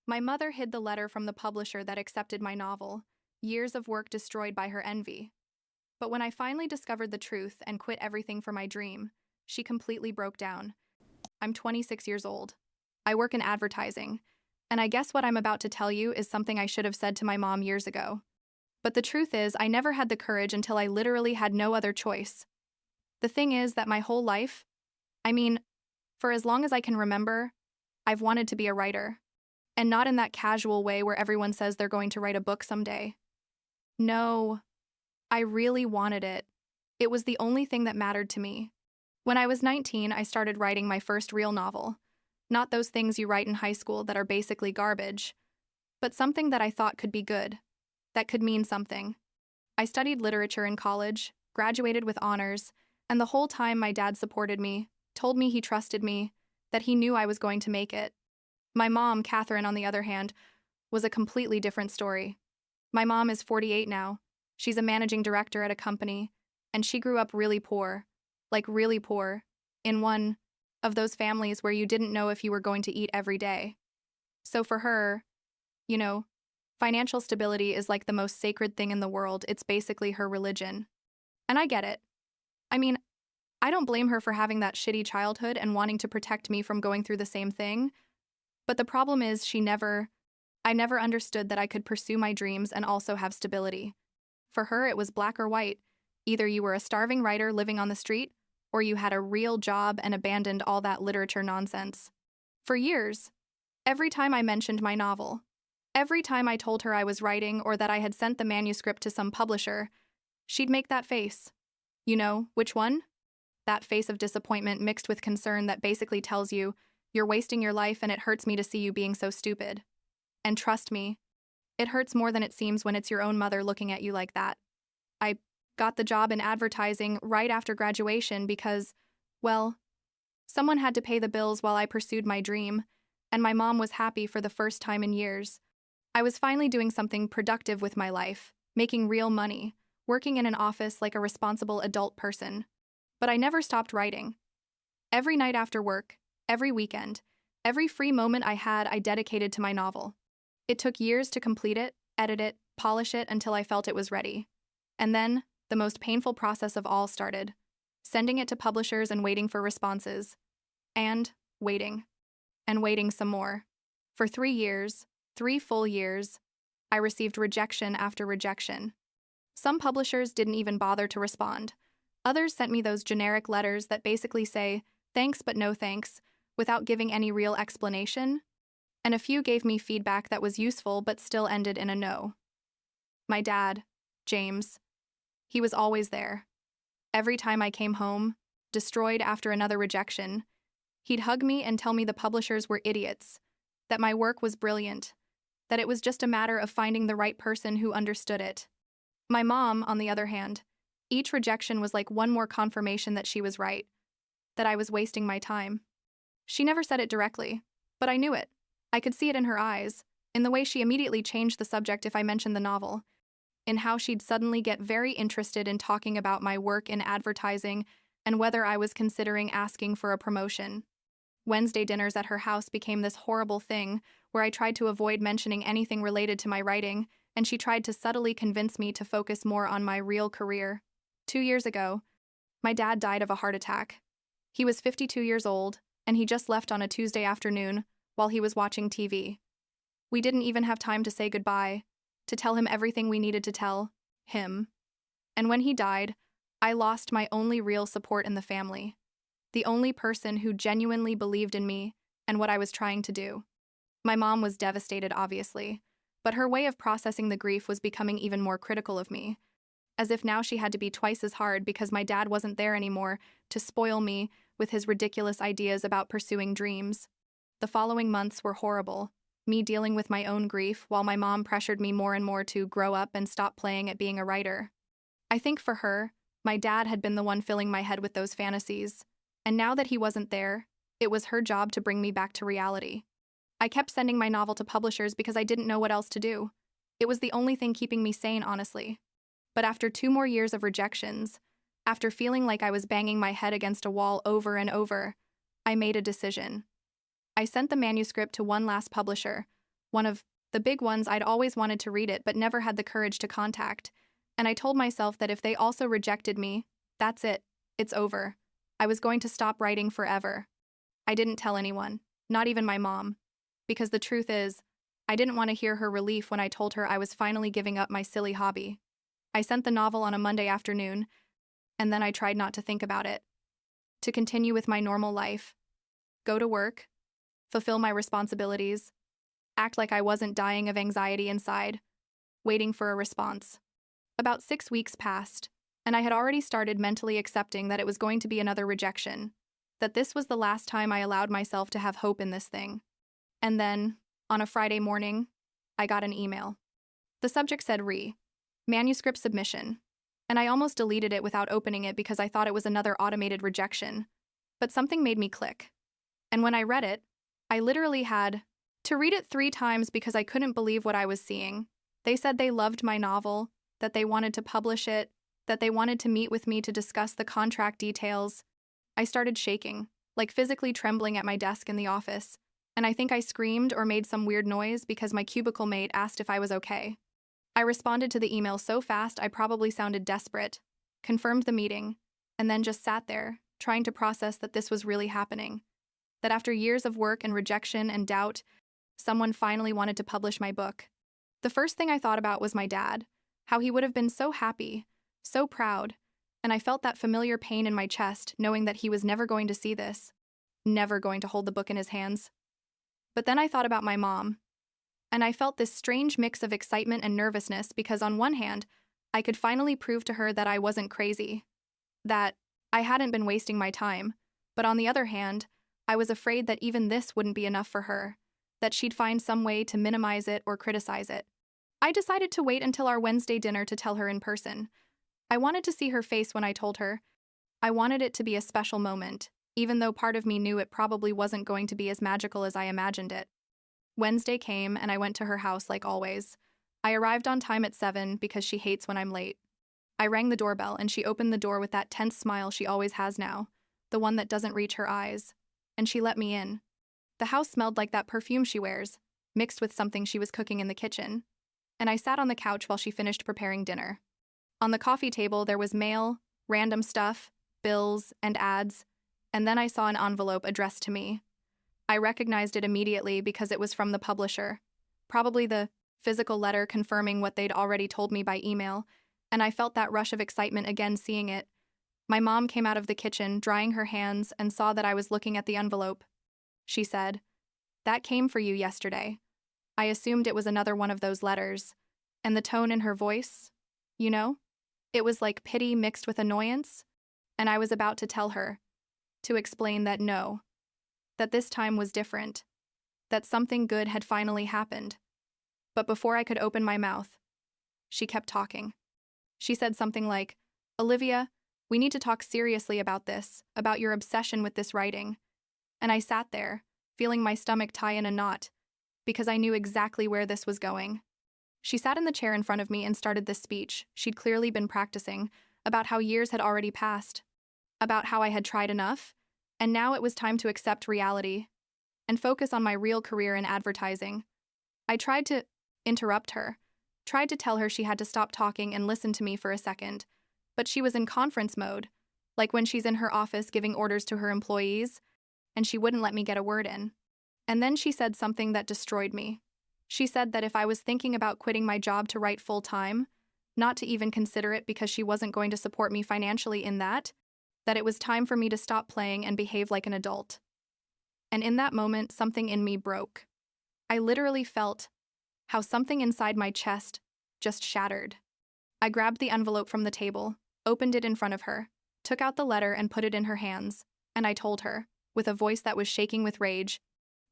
My mother hid the letter from the publisher that accepted my novel, years of work destroyed by her envy. But when I finally discovered the truth and quit everything for my dream, she completely broke down. I'm 26 years old. I work in advertising, and I guess what I'm about to tell you is something I should have said to my mom years ago. But the truth is, I never had the courage until I literally had no other choice. The thing is that my whole life, for as long as I can remember, I've wanted to be a writer. And not in that casual way where everyone says they're going to write a book someday. No, I really wanted it. It was the only thing that mattered to me. When I was 19, I started writing my first real novel. Not those things you write in high school that are basically garbage, but something that I thought could be good, that could mean something. I studied literature in college, graduated with honors, and the whole time my dad supported me, told me he trusted me, that he knew I was going to make it. My mom, Catherine, on the other hand, was a completely different story. My mom is 48 now. She's a managing director at a company, and she grew up really poor, like really poor, in one of those families where you didn't know if you were going to eat every day. So for her, financial stability is like the most sacred thing in the world. It's basically her religion. And I get it. I don't blame her for having that shitty childhood and wanting to protect me from going through the same thing. But the problem is I never understood that I could pursue my dreams and also have stability. For her, it was black or white. Either you were a starving writer living on the street, or you had a real job and abandoned all that literature nonsense. For years, every time I mentioned my novel, every time I told her I was writing or that I had sent the manuscript to some publisher, she'd make that face. You know, which one? That face of disappointment mixed with concern that basically tells you, you're wasting your life and it hurts me to see you being so stupid. And trust me, it hurts more than it seems when it's your own mother looking at you like that. I got the job in advertising right after graduation because, well, someone had to pay the bills while I pursued my dream, and my mom was happy for the first time in years. I was finally doing something productive with my life, making real money, working in an office like a responsible adult person. But I never stopped writing. Every night after work, every weekend, every free moment I had, I dedicated to my novel. It took years to complete it, edit it, polish it until I felt it was ready. And then, the most painful process of all started. Sending it to publishers and waiting for responses. And waiting. And waiting some more. For 3 years, 3 full years, I received rejection after rejection. Some publishers didn't even bother to respond. Others sent me those generic letters that basically say, thanks but no thanks, without giving any real explanation. And a few gave me feedback that was useful but still ended in a no. My dad, James, he was always there. Every time I came home, destroyed after another rejection, he'd hug me and tell me the publishers were idiots, that my work was brilliant, that it was just a matter of finding the right person who understood it. My mom, on the other hand, each rejection was like one more confirmation that she was right, that I was wasting my time. She never said it directly, but I knew it. I could see it in her eyes, in the way she immediately changed the subject if I mentioned the novel, in how she'd suddenly get very interested in talking about my work in advertising and whether I was considering asking for a promotion. Wednesday dinners at her house became this horrible thing where I tried to avoid mentioning anything related to my writing, and she tried to subtly convince me to focus more on my real career. 2 years ago, my dad died of a heart attack. He was 52 years old, and he just left on a Tuesday afternoon while he was watching TV. We didn't even have time to say goodbye, to tell him everything we needed to tell him. And when he died, I lost my only real support in the family, the only person who genuinely believed in me and what I was trying to do. My mom was devastated, obviously, but her way of processing the grief was becoming even more critical of me, as if now she had to be twice as hard because my dad wasn't there anymore to spoil me with his ridiculous ideas about pursuing dreams. The following months were horrible, me dealing with my own grief while my mom pressured me more and more to grow up and stop playing at being a writer. I think for her, my dad had been the one filling my head with those fantasies, and now that he wasn't there, it was her job to bring me back to reality. I kept sending my novel to publishers because I didn't know what else to do. It was the only thing keeping me sane, honestly. But after 2 more years of rejections, after feeling like I was banging my head against a wall over and over, I made a decision. I sent the manuscript to one last publisher, One of the big ones. I'd always wanted to read it but never had the courage to contact. And I told myself that if they also rejected me, that's it. It's over. I was going to stop writing forever. I didn't tell anyone, not even my mom. Because the truth is, I didn't want to hear her relief when I told her I was finally giving up my silly hobby. I sent the novel on a Monday afternoon, and then I tried not to think about it. To continue with my normal life. Go to work. Fulfill my responsibilities. Act like I wasn't dying of anxiety inside. Waiting for a response. About 6 weeks passed, and I had already started mentally accepting that it was going to be another rejection. That this was the last time I allowed myself to have hope in this thing. And then, on a Friday morning, I got an email. The subject said manuscript submission, and I almost deleted it without opening it because I thought it was another automated rejection. But something made me click. And when I read it, I literally had to read it 3 times because I couldn't believe what I was seeing. They said they loved my novel, that they wanted to publish it, that they wanted to meet with me to discuss the contract details. I started shaking, like physically trembling at my desk in the office, and I think I screamed or made some weird noise because my cubicle mate asked if I was okay. I responded to the email so fast I probably sounded desperate, confirmed the meeting, and then just sat there, trying to process that this was really happening. That after years of work and rejection and doubt, someone finally wanted to publish my book. The first thing I thought about was my dad, how he would have been so happy, so proud, and I felt that familiar pain in my chest knowing that he was never going to see this, never going to hold the book in his hands. But then I thought about my mom, and I felt this strange mix of excitement and nervousness because on one hand, I could finally prove to her that I wasn't crazy, that I hadn't been wasting my time, but on the other hand, I was afraid that even this wouldn't be enough for her, that she'd find some way to minimize it or criticize it. I decided to wait until our Wednesday dinner to tell her in person. I wanted to see her face when I told her. I wanted it to be a special moment, even though part of me knew it probably wasn't going to be as magical as I imagined it. Wednesday came and I went to her house like always. I arrived on time at 7 because she hates when I'm late. I rang the doorbell and she opened the door with that tense smile she always has now, the one that doesn't reach her eyes, and she let me in. The house smelled like that perfume she wears, mixed with something she was cooking in the kitchen, and I sat on the couch while she finished preparing dinner. On the coffee table there was mail, random stuff, bills, and ads, and then I saw an envelope addressed to me. I recognized it immediately because it was from the publisher, probably the physical letter confirming what they'd already told me by email, and I felt that rush of excitement again seeing it. My mom came out of the kitchen, drying her hands, and saw that I was looking at the envelope. She said, "That came for you yesterday." I assumed it was another one of those letters, and the tone in her voice, it was like pity mixed with annoyance, and I was about to tell her, to explain that no, that this time was different, that something good had finally happened. But before I could open my mouth, she kept talking. She said something like, "Olivia, we need to talk seriously about this, about your obsession with this writing." And I sat there, feeling my stomach tie in a knot, because I knew exactly where this was going. She sat in the chair in front of me and started this speech she'd clearly been practicing, about how years had already passed, about how I had tried enough, and now it was time to accept reality and focus on my real career in advertising. I tried to interrupt her, tried to tell her she had to stop talking and listen to me for a second, but she was in conference mode, like when she's in her office giving orders to her employees, and she wouldn't let me get a word in. And then she said something that destroyed me. She said that if I was thinking about quitting my job to write full-time, not to even consider it because she wasn't going to support me financially in that it was time for me to stop playing and behave like an adult. And in that moment, something in me broke. I literally felt how something inside my chest just shattered. I grabbed the envelope from the table, opened it in front of her, took out the letter and put it in her hands, and I told her, with a voice that was shaking with rage,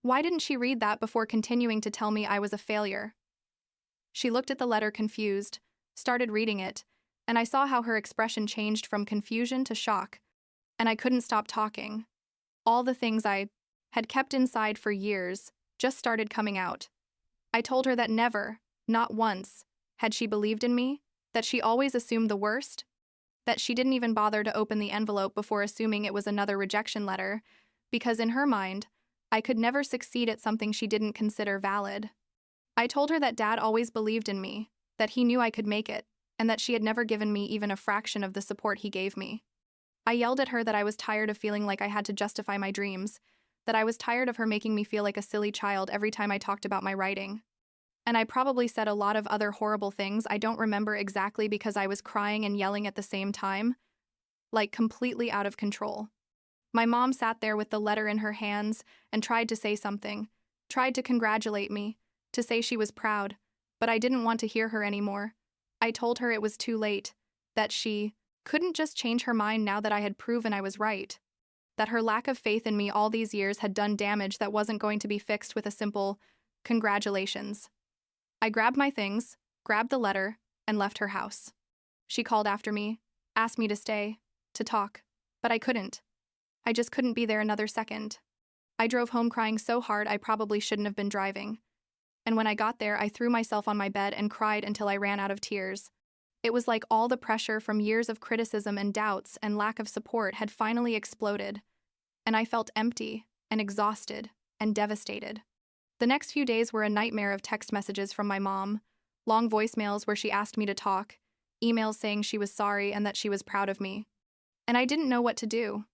why didn't she read that before continuing to tell me I was a failure? She looked at the letter confused, started reading it, and I saw how her expression changed from confusion to shock, and I couldn't stop talking. All the things I had kept inside for years just started coming out. I told her that never, not once, had she believed in me, that she always assumed the worst, that she didn't even bother to open the envelope before assuming it was another rejection letter, because in her mind, I could never succeed at something she didn't consider valid. I told her that Dad always believed in me, that he knew I could make it, and that she had never given me even a fraction of the support he gave me. I yelled at her that I was tired of feeling like I had to justify my dreams, that I was tired of her making me feel like a silly child every time I talked about my writing. And I probably said a lot of other horrible things I don't remember exactly because I was crying and yelling at the same time, like completely out of control. My mom sat there with the letter in her hands and tried to say something, tried to congratulate me, to say she was proud, but I didn't want to hear her anymore. I told her it was too late, that she couldn't just change her mind now that I had proven I was right, that her lack of faith in me all these years had done damage that wasn't going to be fixed with a simple congratulations. I grabbed my things, grabbed the letter, and left her house. She called after me, asked me to stay, to talk, but I couldn't. I just couldn't be there another second. I drove home crying so hard I probably shouldn't have been driving. And when I got there, I threw myself on my bed and cried until I ran out of tears. It was like all the pressure from years of criticism and doubts and lack of support had finally exploded, and I felt empty and exhausted and devastated. The next few days were a nightmare of text messages from my mom, long voicemails where she asked me to talk, emails saying she was sorry and that she was proud of me. And I didn't know what to do,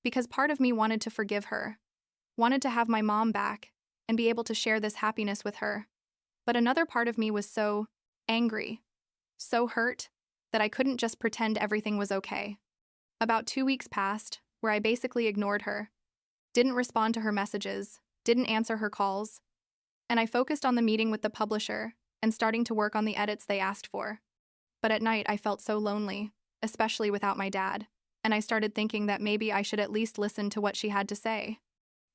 because part of me wanted to forgive her, wanted to have my mom back and be able to share this happiness with her. But another part of me was so angry, so hurt, that I couldn't just pretend everything was okay. About 2 weeks passed, where I basically ignored her, didn't respond to her messages, didn't answer her calls, and I focused on the meeting with the publisher and starting to work on the edits they asked for. But at night I felt so lonely, especially without my dad, and I started thinking that maybe I should at least listen to what she had to say.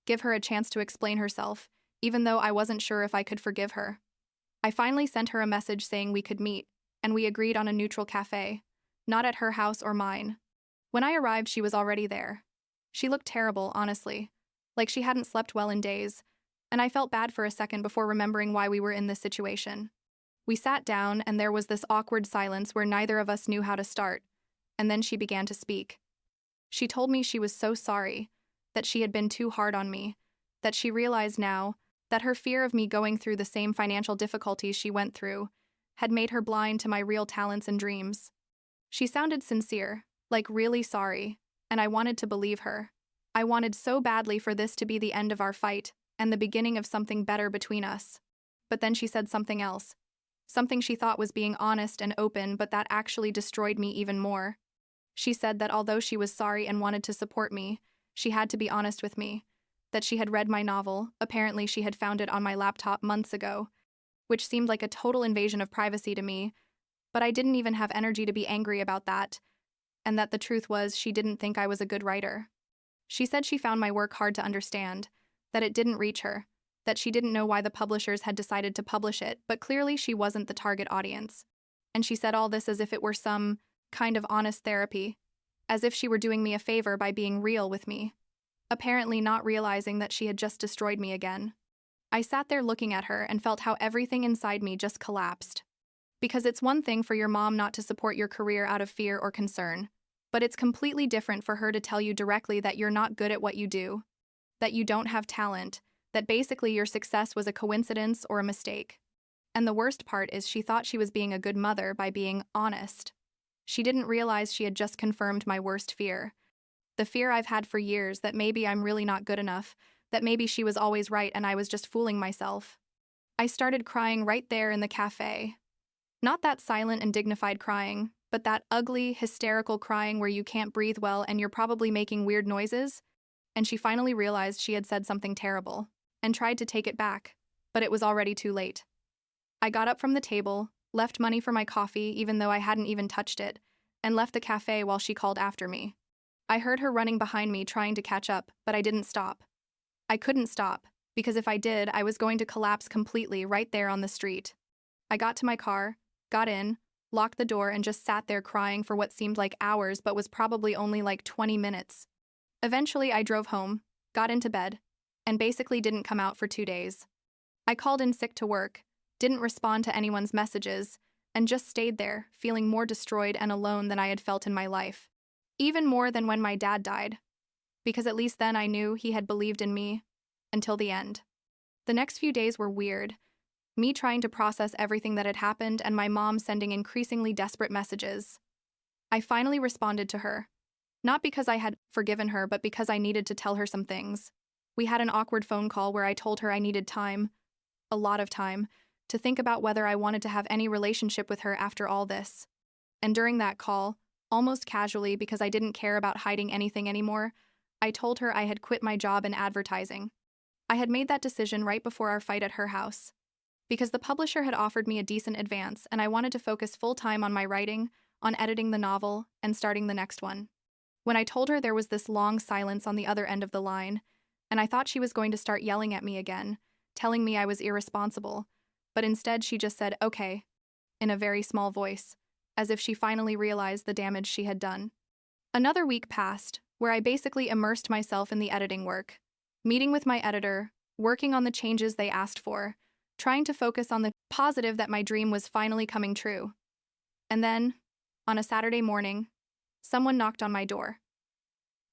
Give her a chance to explain herself, even though I wasn't sure if I could forgive her. I finally sent her a message saying we could meet, and we agreed on a neutral cafe, not at her house or mine. When I arrived, she was already there. She looked terrible, honestly, like she hadn't slept well in days, and I felt bad for a second before remembering why we were in this situation. We sat down, and there was this awkward silence where neither of us knew how to start, and then she began to speak. She told me she was so sorry, that she had been too hard on me, that she realized now that her fear of me going through the same financial difficulties she went through had made her blind to my real talents and dreams. She sounded sincere, like really sorry, and I wanted to believe her. I wanted so badly for this to be the end of our fight and the beginning of something better between us. But then she said something else, something she thought was being honest and open, but that actually destroyed me even more. She said that although she was sorry and wanted to support me, she had to be honest with me, that she had read my novel, apparently she had found it on my laptop months ago, which seemed like a total invasion of privacy to me, but I didn't even have energy to be angry about that, and that the truth was she didn't think I was a good writer. She said she found my work hard to understand, that it didn't reach her, that she didn't know why the publishers had decided to publish it, but clearly she wasn't the target audience. And she said all this as if it were some kind of honest therapy, as if she were doing me a favor by being real with me, apparently not realizing that she had just destroyed me again. I sat there looking at her and felt how everything inside me just collapsed. Because it's one thing for your mom not to support your career out of fear or concern, but it's completely different for her to tell you directly that you're not good at what you do, that you don't have talent, that basically your success was a coincidence or a mistake. And the worst part is she thought she was being a good mother by being honest. She didn't realize she had just confirmed my worst fear. The fear I've had for years that maybe I'm really not good enough, that maybe she was always right and I was just fooling myself. I started crying right there in the cafe. Not that silent and dignified crying, but that ugly, hysterical crying where you can't breathe well and you're probably making weird noises. And she finally realized she had said something terrible, and tried to take it back, but it was already too late. I got up from the table, left money for my coffee even though I hadn't even touched it, and left the cafe while she called after me. I heard her running behind me trying to catch up, but I didn't stop. I couldn't stop, because if I did, I was going to collapse completely right there on the street. I got to my car, got in, locked the door, and just sat there crying for what seemed like hours but was probably only like 20 minutes. Eventually, I drove home, got into bed, and basically didn't come out for 2 days. I called in sick to work, didn't respond to anyone's messages, and just stayed there, feeling more destroyed and alone than I had felt in my life. Even more than when my dad died, because at least then I knew he had believed in me until the end. The next few days were weird, Me trying to process everything that had happened and my mom sending increasingly desperate messages. I finally responded to her. Not because I had forgiven her, but because I needed to tell her some things. We had an awkward phone call where I told her I needed time, a lot of time, to think about whether I wanted to have any relationship with her after all this. And during that call, almost casually because I didn't care about hiding anything anymore, I told her I had quit my job in advertising. I had made that decision right before our fight at her house. Because the publisher had offered me a decent advance and I wanted to focus full-time on my writing, on editing the novel, and starting the next one. When I told her, there was this long silence on the other end of the line, and I thought she was going to start yelling at me again, telling me I was irresponsible, but instead she just said, "Okay," in a very small voice, as if she finally realized the damage she had done. Another week passed, where I basically immersed myself in the editing work, meeting with my editor, working on the changes they asked for, trying to focus on the positive that my dream was finally coming true. And then, on a Saturday morning, someone knocked on my door.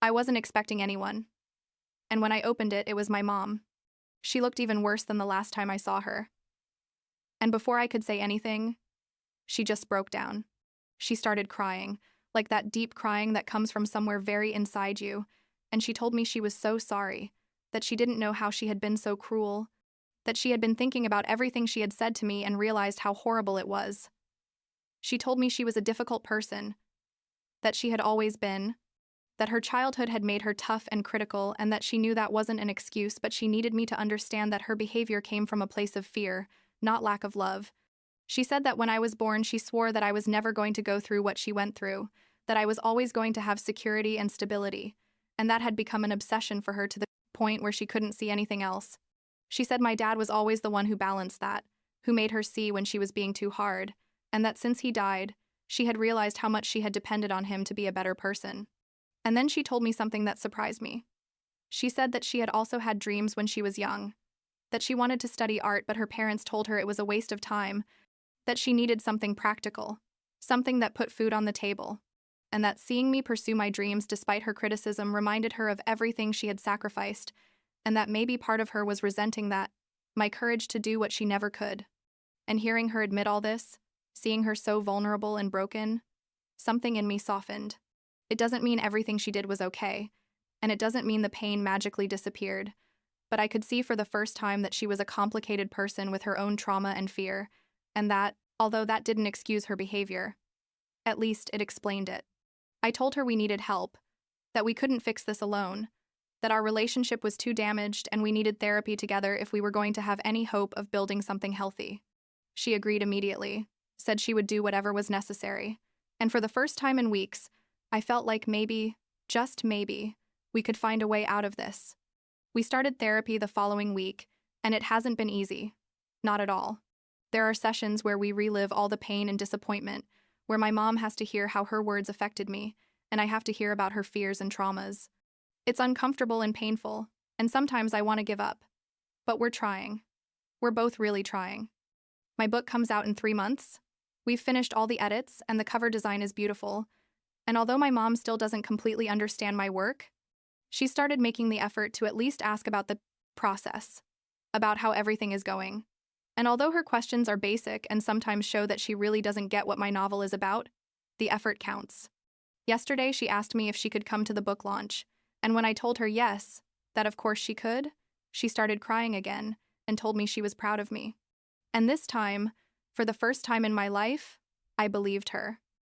I wasn't expecting anyone. And when I opened it, it was my mom. She looked even worse than the last time I saw her. And before I could say anything, she just broke down. She started crying, like that deep crying that comes from somewhere very inside you, and she told me she was so sorry, that she didn't know how she had been so cruel, that she had been thinking about everything she had said to me and realized how horrible it was. She told me she was a difficult person, that she had always been, that her childhood had made her tough and critical, and that she knew that wasn't an excuse, but she needed me to understand that her behavior came from a place of fear, not lack of love. She said that when I was born, she swore that I was never going to go through what she went through, that I was always going to have security and stability, and that had become an obsession for her to the point where she couldn't see anything else. She said my dad was always the one who balanced that, who made her see when she was being too hard, and that since he died, she had realized how much she had depended on him to be a better person. And then she told me something that surprised me. She said that she had also had dreams when she was young, that she wanted to study art but her parents told her it was a waste of time, that she needed something practical, something that put food on the table, and that seeing me pursue my dreams despite her criticism reminded her of everything she had sacrificed, and that maybe part of her was resenting that, my courage to do what she never could. And hearing her admit all this, seeing her so vulnerable and broken, something in me softened. It doesn't mean everything she did was okay, and it doesn't mean the pain magically disappeared, but I could see for the first time that she was a complicated person with her own trauma and fear, and that, although that didn't excuse her behavior, at least it explained it. I told her we needed help, that we couldn't fix this alone, that our relationship was too damaged and we needed therapy together if we were going to have any hope of building something healthy. She agreed immediately, said she would do whatever was necessary, and for the first time in weeks, I felt like maybe, just maybe, we could find a way out of this. We started therapy the following week, and it hasn't been easy. Not at all. There are sessions where we relive all the pain and disappointment, where my mom has to hear how her words affected me, and I have to hear about her fears and traumas. It's uncomfortable and painful, and sometimes I want to give up. But we're trying. We're both really trying. My book comes out in 3 months. We've finished all the edits, and the cover design is beautiful. And although my mom still doesn't completely understand my work, she started making the effort to at least ask about the process, about how everything is going. And although her questions are basic and sometimes show that she really doesn't get what my novel is about, the effort counts. Yesterday, she asked me if she could come to the book launch, and when I told her yes, that of course she could, she started crying again and told me she was proud of me. And this time, for the first time in my life, I believed her.